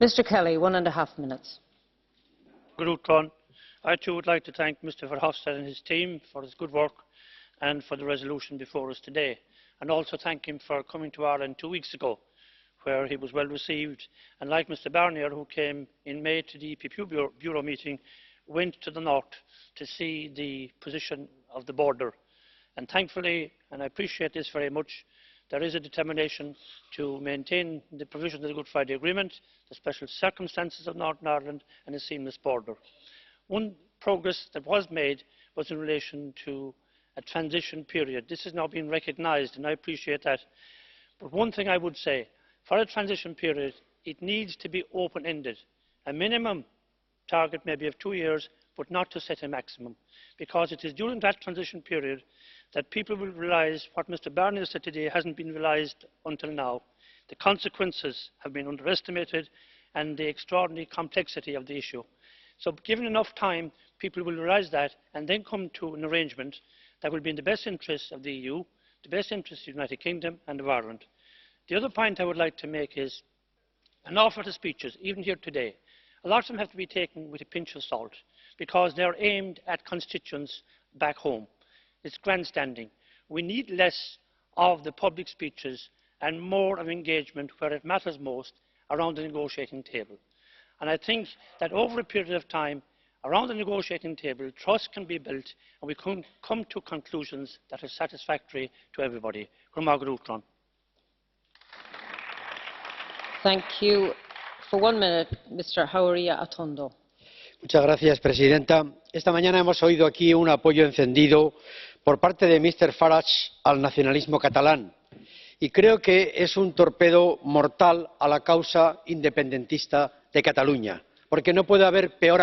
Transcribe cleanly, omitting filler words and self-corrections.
Mr. Kelly, 1.5 minutes. I too would like to thank Mr Verhofstadt and his team for his good work and for the resolution before us today, and also thank him for coming to Ireland 2 weeks ago, where he was well received, and like Mr Barnier, who came in May to the EPP Bureau meeting, went to the north to see the position of the border. And thankfully, and I appreciate this very much, there is a determination to maintain the provisions of the Good Friday Agreement, the special circumstances of Northern Ireland and a seamless border. One progress that was made was in relation to a transition period. This has now been recognised and I appreciate that. But one thing I would say, for a transition period, it needs to be open-ended. A minimum target maybe of 2 years, but not to set a maximum, because it is during that transition period that people will realise what Mr Barnier said today hasn't been realised until now. The consequences have been underestimated and the extraordinary complexity of the issue. So given enough time, people will realise that and then come to an arrangement that will be in the best interests of the EU, the best interests of the United Kingdom and of Ireland. The other point I would like to make is an awful lot of speeches, even here today. A lot of them have to be taken with a pinch of salt because they are aimed at constituents back home. It's grandstanding. We need less of the public speeches and more of engagement where it matters most, around the negotiating table. And I think that over a period of time, around the negotiating table, trust can be built and we can come to conclusions that are satisfactory to everybody. Thank you. For 1 minute, Mr. Jauregui Atondo. Señora presidenta, esta mañana hemos oído aquí un apoyo encendido por parte de Mr Farage al nacionalismo catalán y creo que es un torpedo mortal a la causa independentista de Cataluña, porque no puede haber peor